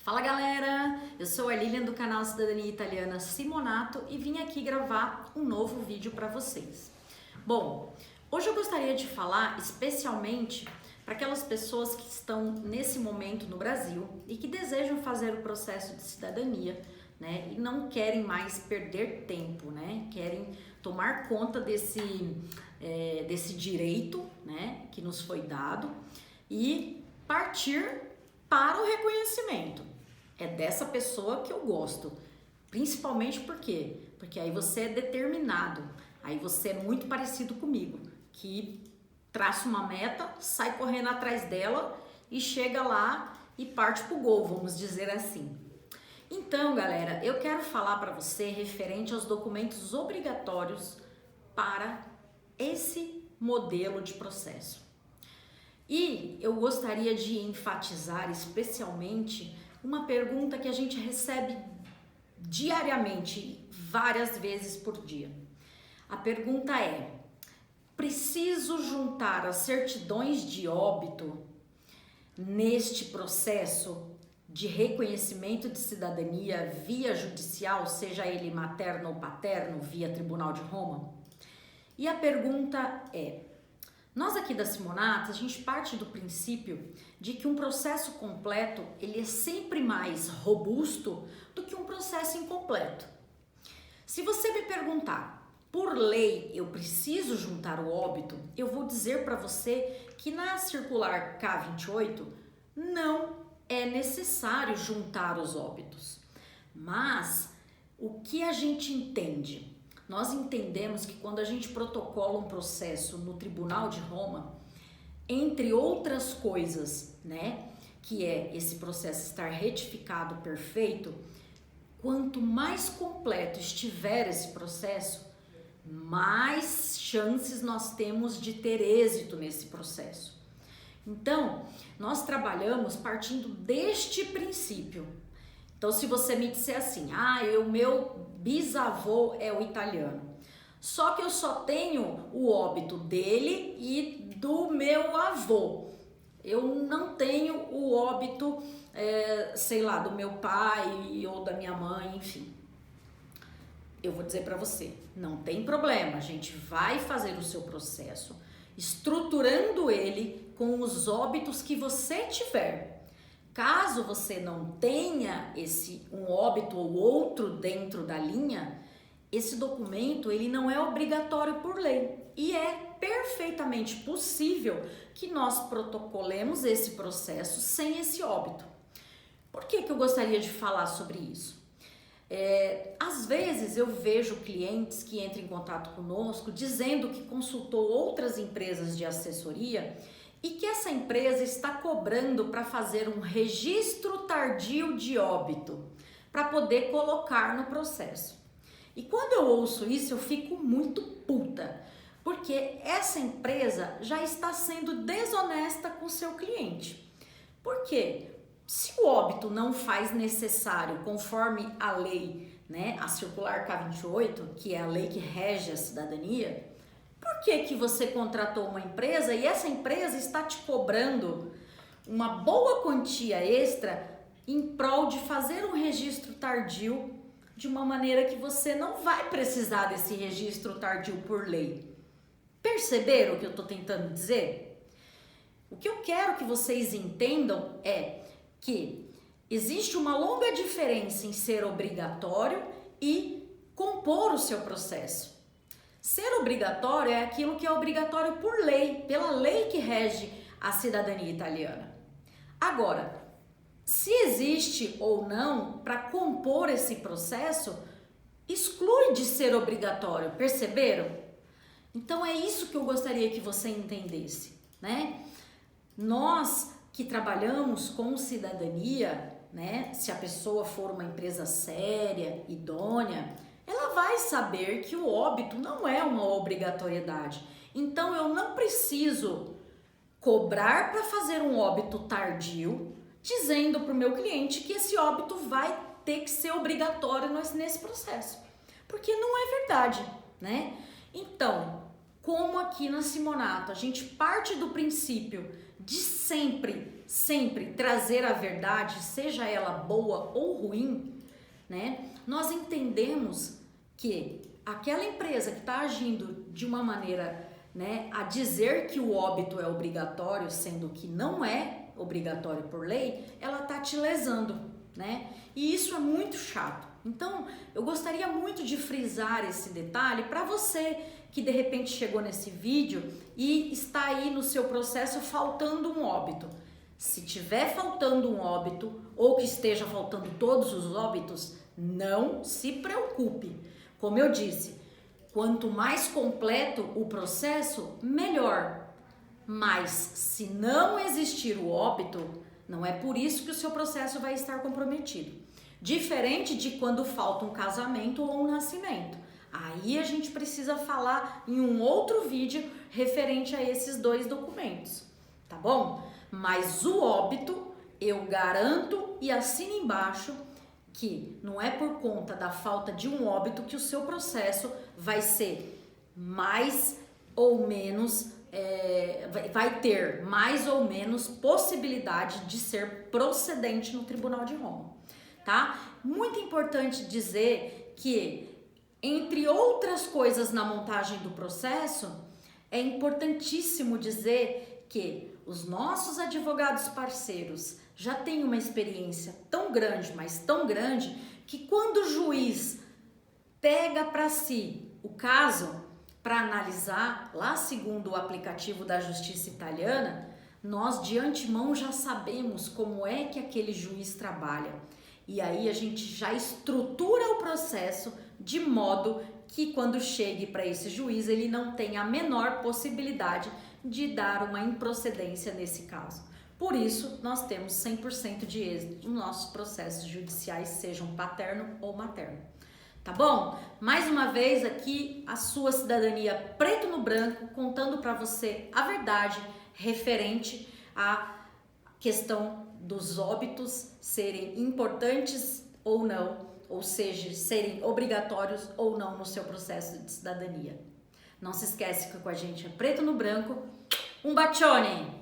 Fala galera, eu sou a Lilian do canal Cidadania Italiana Simonato e vim aqui gravar um novo vídeo para vocês. Bom, hoje eu gostaria de falar especialmente para aquelas pessoas que estão nesse momento no Brasil e que desejam fazer o processo de cidadania, né? E não querem mais perder tempo, né? Querem tomar conta desse direito, né? Que nos foi dado e partir para o reconhecimento. É dessa pessoa que eu gosto, principalmente porque aí você é determinado, aí você é muito parecido comigo, que traça uma meta, sai correndo atrás dela e chega lá e parte pro gol, vamos dizer assim. Então, galera, eu quero falar para você referente aos documentos obrigatórios para esse modelo de processo. E eu gostaria de enfatizar especialmente uma pergunta que a gente recebe diariamente, várias vezes por dia. A pergunta é: preciso juntar as certidões de óbito neste processo de reconhecimento de cidadania via judicial, seja ele materno ou paterno, via Tribunal de Roma? E a pergunta é: nós aqui da Simonato, a gente parte do princípio de que um processo completo, ele é sempre mais robusto do que um processo incompleto. Se você me perguntar, por lei eu preciso juntar o óbito, eu vou dizer para você que na circular K28 não é necessário juntar os óbitos. Mas o que a gente entende? Nós entendemos que quando a gente protocola um processo no Tribunal de Roma, entre outras coisas, né, que é esse processo estar retificado perfeito, quanto mais completo estiver esse processo, mais chances nós temos de ter êxito nesse processo. Então, nós trabalhamos partindo deste princípio. Então, se você me disser assim, o meu bisavô é o italiano, só que eu só tenho o óbito dele e do meu avô, eu não tenho o óbito, do meu pai ou da minha mãe, enfim. Eu vou dizer para você, não tem problema, a gente vai fazer o seu processo, estruturando ele com os óbitos que você tiver. Caso você não tenha um óbito ou outro dentro da linha, esse documento ele não é obrigatório por lei e é perfeitamente possível que nós protocolemos esse processo sem esse óbito. Por que eu gostaria de falar sobre isso? Às vezes eu vejo clientes que entram em contato conosco dizendo que consultou outras empresas de assessoria e que essa empresa está cobrando para fazer um registro tardio de óbito para poder colocar no processo. E quando eu ouço isso, eu fico muito puta, porque essa empresa já está sendo desonesta com o seu cliente. Por quê? Se o óbito não faz necessário conforme a lei, né, a circular K28, que é a lei que rege a cidadania, por que você contratou uma empresa e essa empresa está te cobrando uma boa quantia extra em prol de fazer um registro tardio de uma maneira que você não vai precisar desse registro tardio por lei? Perceberam o que eu estou tentando dizer? O que eu quero que vocês entendam é que existe uma longa diferença em ser obrigatório e compor o seu processo. Ser obrigatório é aquilo que é obrigatório por lei, pela lei que rege a cidadania italiana. Agora, se existe ou não para compor esse processo, exclui de ser obrigatório, perceberam? Então é isso que eu gostaria que você entendesse, né? Nós que trabalhamos com cidadania, né? Se a pessoa for uma empresa séria, idônea, ela vai saber que o óbito não é uma obrigatoriedade. Então eu não preciso cobrar para fazer um óbito tardio, dizendo para o meu cliente que esse óbito vai ter que ser obrigatório nesse processo. Porque não é verdade, né? Então, como aqui na Simonato a gente parte do princípio de sempre trazer a verdade, seja ela boa ou ruim, né? Nós entendemos que aquela empresa que está agindo de uma maneira, né, a dizer que o óbito é obrigatório, sendo que não é obrigatório por lei, ela está te lesando, né? E isso é muito chato. Então, eu gostaria muito de frisar esse detalhe para você que de repente chegou nesse vídeo e está aí no seu processo faltando um óbito. Se tiver faltando um óbito ou que esteja faltando todos os óbitos, não se preocupe. Como eu disse, quanto mais completo o processo, melhor. Mas se não existir o óbito, não é por isso que o seu processo vai estar comprometido. Diferente de quando falta um casamento ou um nascimento. Aí a gente precisa falar em um outro vídeo referente a esses dois documentos, tá bom? Mas o óbito, eu garanto e assino embaixo que não é por conta da falta de um óbito que o seu processo vai ser mais ou menos, vai ter mais ou menos possibilidade de ser procedente no Tribunal de Roma, tá? Muito importante dizer que, entre outras coisas na montagem do processo, é importantíssimo dizer que os nossos advogados parceiros já têm uma experiência tão grande, mas tão grande, que quando o juiz pega para si o caso para analisar, lá segundo o aplicativo da Justiça Italiana, nós de antemão já sabemos como é que aquele juiz trabalha. E aí a gente já estrutura o processo de modo que quando chegue para esse juiz ele não tenha a menor possibilidade de dar uma improcedência nesse caso. Por isso, nós temos 100% de êxito nos nossos processos judiciais, sejam paterno ou materno. Tá bom? Mais uma vez aqui a sua cidadania preto no branco, contando para você a verdade referente à questão dos óbitos serem importantes ou não, ou seja, serem obrigatórios ou não no seu processo de cidadania. Não se esquece que com a gente é preto no branco. Um bacione!